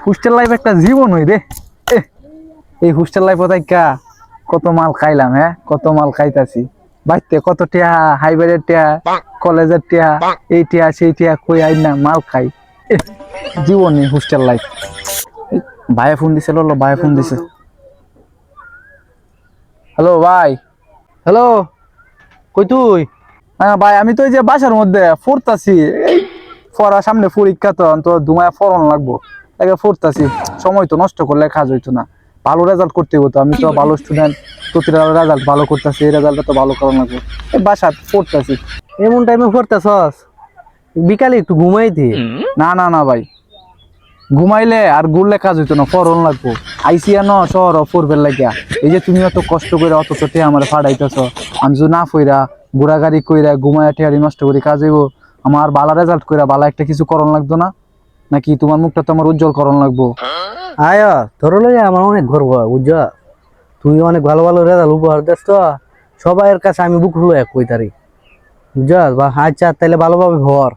Hostel life একটা জীবন হই রে। এই হোস্টেল লাইফ কা কত মাল খাইলাম, হ্যাঁ কত মাল খাইতাছি। বাইতে কত টিয়া, হাইবারের টিয়া, কলেজের টিয়া, এই টিয়া সেই টিয়া কই আই না মাল খাই। জীবনে হোস্টেল লাইফ। ভাই ফোন দিছে, লো ভাই ফোন দিছে। হ্যালো ভাই। হ্যালো, কই তুই? হ্যাঁ ভাই, আমি তো এই যে বাসার মধ্যে পড়তাছি। এই পড়া সামনে পরীক্ষা, তো দুমায়া পড়ন লাগবো, তাকে পড়তাছি। সময় তো নষ্ট করলে কাজ হইতো না, ভালো রেজাল্ট করতে হতো। আমি তো ভালো স্টুডেন্ট, প্রতিটা রেজাল্ট ভালো করতেছি, এই রেজাল্টটা তো ভালো করার লাগবে। এই বাসা পড়তাছি। এমন টাইমে পড়তাছস? বিকালে একটু ঘুমাই দে। না না না ভাই, ঘুমাইলে আর ঘুরলে কাজ হইতো না, পড়ন লাগবো। আইসিয়া ন শহর পড়বেন লাগিয়া। এই যে তুমি অত কষ্ট করে অত চোটে আমার ফাড়াইতেছ, আমি যদি না ফইরা ঘোরাঘাড়ি কইরা ঘুমায়া টিয়ারি নষ্ট করে কাজ হইব, আমার বালা রেজাল্ট কইরা বালা একটা কিছু করণ লাগতো না? নাকি তোমার মুখটা তো আমার উজ্জ্বল করণ লাগবো? আয় তোর লগে আমার অনেক গর্ব, বুঝছ? তুই অনেক ভালো ভালো রেজাল্ট উপহার দিস তো, সবাইয়ের কাছে আমি বুক হলো এক কইতারি, বুঝছ? বা আচ্ছা তাইলে ভালোভাবে ভর।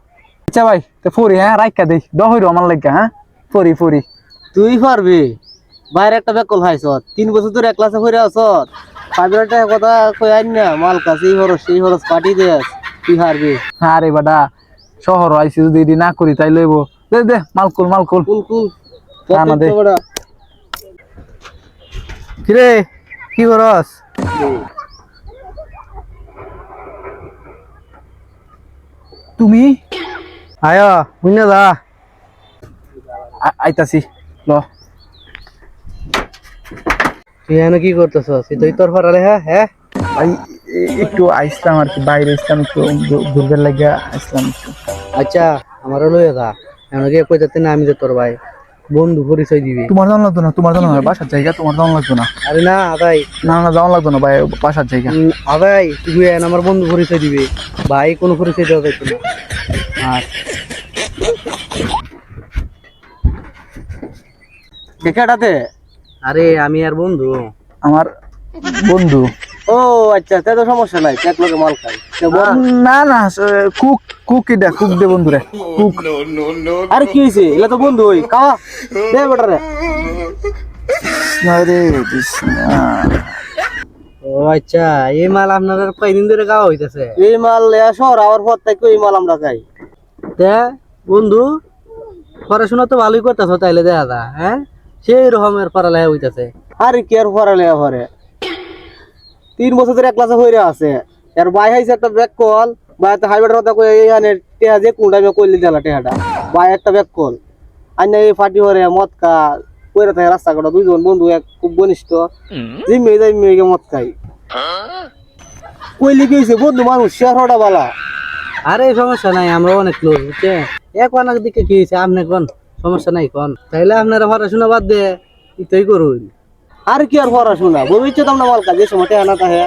আচ্ছা ভাই, তো ফুরি, হ্যাঁ রাইকা দেই দহইরো আমার লাগা, হ্যাঁ ফুরি ফুরি। তুই পারবি? বাইরে একটা বেকল খাইছ, 3 বছর ধরে এক ক্লাসে পড়ে আছ, 5,000 টাকা কথা কই আইন না, মাল কাছে সেই খরচ পাঠি দেস, তুই পারবি? আরে বাডা, শহর আইসি যদি এডি না করি তাই লইব। দে দে মালকুল মালকুল। কুল কুল না দে। কিরে কি করস? তুমি আয় বুঝনা যা। আইতাছি ল। তুই এনে কি করতেছস? তুই তোর ফরালে হ্যাঁ? ভাই একটু আইসলাম আর কি, বাইরে ইসলাম একটু ঘুরবার লাগিয়া আসলাম একটু। আচ্ছা আমারও লইয়া যা, এমনকি কইতাতে না আমি যে তোর ভাই বন্ধু পরিচয় দিবি। তোমার জানা লাগতো না, তোমার জানা বাসার জায়গা, তোমার জানা লাগতো না। আরে না আদাই, না না যাওয়া লাগতো না ভাই, বাসার জায়গা। আদাই তুই আমার বন্ধু পরিচয় দিবি, ভাই কোনো পরিচয় দেওয়া যাইতো না। আর দেখাটাতে? আরে আমি আর বন্ধু। আমার বন্ধু। ও আচ্ছা, তাই তো সমস্যা নাই, এক লগে মাল খাই। না না, কুক কুক এটা কুক দে বন্ধু রে, কুক। আরে কি হইছে? এলা তো বন্ধু হই, খাওয়া দে বেটারে। আরে বিসমিল্লাহ। ও আচ্ছা, এই মাল আপনার কয়দিন ধরে খাওয়া হইতেছে? এই মাল শহর আওয়ার পর থেকে এই মাল আমরা খাই। তে বন্ধু পড়াশোনা তো ভালোই করতেছ তাইলে দেখা যা, হ্যাঁ সেই রকমের পড়ালেখা হইতেছে। আরে কি আর পড়ালে পরে, 3 বছর ধরে এক ক্লাসে হইরা আছে। এর ভাই হাইছে একটা ব্যাক কল, ভাই একটা হাইব্রিড কথা কই এইখানে টেহা যে কোন টাইমে কইলি দিলা টেহাটা, ভাই একটা ব্যাক কল আইনা এই ফাটি হরে মদ খা কইরা থাকে রাস্তা কাটা, দুইজন বন্ধু এক খুব ঘনিষ্ঠ, জিমে যাই মেয়ে মদ খাই। কইলি কি হইছে বন্ধু মানুষ শেয়ার হওয়াটা বালা। আরে সমস্যা নাই, আমরা অনেক ক্লোজ, বুঝছে? এক অনেক দিকে কি হয়েছে আপনি কোন সমস্যা নাই কোন, তাইলে আপনারা পড়াশোনা বাদ দে ইতই করুন। আর কি আর পড়াশোনা, ভবিষ্যৎ আমরা মাল কাজ যে সময় টেহা না থাকে।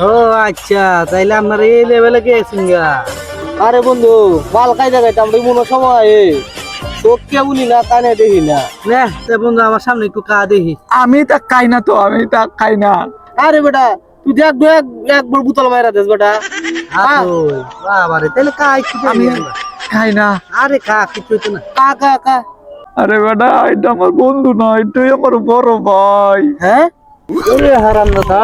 ও আচ্ছা, তাইলে আপনার এই লেভেলে গেছেন গা। আরে বন্ধু মাল খাইতে খাইতে আমরা মনে সময় চোখ কে বলি না, কানে দেখি না। নে তে বন্ধু আমার সামনে একটু কা দেখি। আমি তা খাই না, তো আমি তা খাই না। আরে বেটা তুই দেখ একবার বুতল মাইরা দেস বেটা। আসল বাবারে, তাইলে কা একটু আমি দেখি। খাই না। আরে কা কিছু হইতো না। কা কা কা। আরে বেটা, এটা আমার বন্ধু নয়, এটাই আমার বড় ভাই। হ্যাঁ ওরে হারাম দাদা,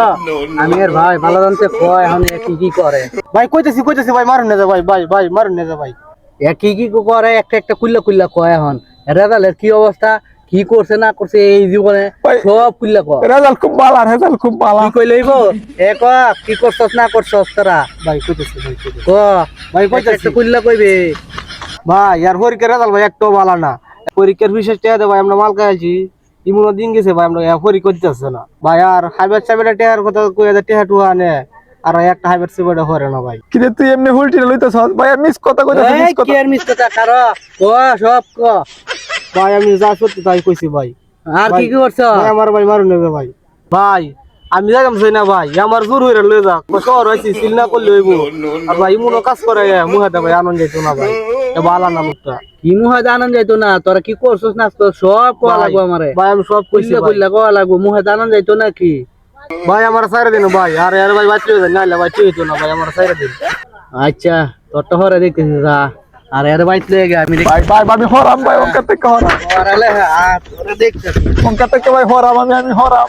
আমি আর ভাই ভালো জানতে কয় এখন কি কি করে। ভাই কইতেছি ভাই মারুন না যা, ভাই মারুন না যা ভাই। কি কি করে একটা একটা কুল্লা কুল্লা কয় এখন রেজাল্টের কি অবস্থা, কি করছে না করছে এই জীবনে সব কুল্লা কয়। রেজাল্ট খুব ভালো, রেজাল্ট খুব ভালো। কি কই লইব এ ক কি করছস না করছস তোরা ভাই কইতেছি ক ভাই একটা কইতেছি একটা কুল্লা কইবে। ভাই আর পরীক্ষার রেজাল্ট ভাই একটাও ভালো না। পরীক্ষার বিশেষ টেহা দে ভাই, আমরা মাল খাইছি ইমুনো দিন গেছে ভাই, আমরা পরীক্ষা করতেছে না ভাই। আর হাইবার সাইবার টেহার কথা কই টেহা টুহা আনে, আর একটা হাইবার সাইবার হরে না ভাই। কিরে তুই এমনি হুলটি লইতেছ ভাই? মিস কথা কইতেছ, মিস এই কথা। কি আর মিস কথা কার ক সব ক। ভাই আমি যা সত্যি তাই কইছি ভাই। আর কি কি করছ? ভাই আমার ভাই মারুন না ভাই। ভাই আমি যাইতাম চাই না ভাই, আমার জোর হইরা লয়ে যা, শহর হইছি সিল না করলে হইব। আর ভাই ইমুনো কাজ করে মুহাতে ভাই আনন্দ যাইতো না ভাই, এ বালা না লোকটা। কি মুহে আনন্দ যাইতো না? তোরা কি করছস না করছস সব কোয়া ভাই, লাগবো আমারে। ভাই আমি সব কইছি কুল্লা ভাই। কুল্লা কোয়া লাগবো, মুহে আনন্দ যাইতো না কি? ভাই আমার সাইরা দিন ভাই, আর ভাই বাঁচিয়ে দেন, নাইলে ভাই ঠিক হইতো না ভাই, আমার সাইরা দিন। আচ্ছা তোরটা হরে দেখতেছি যা, আর এর বাইত লয়ে গে আমি ভাই ভাই ভাই, আমি হরাম ভাই, অঙ্কা থেকে হরাম, ওরালে হ্যাঁ তোরা দেখছিস অঙ্কা থেকে ভাই হরাম, আমি হরাম।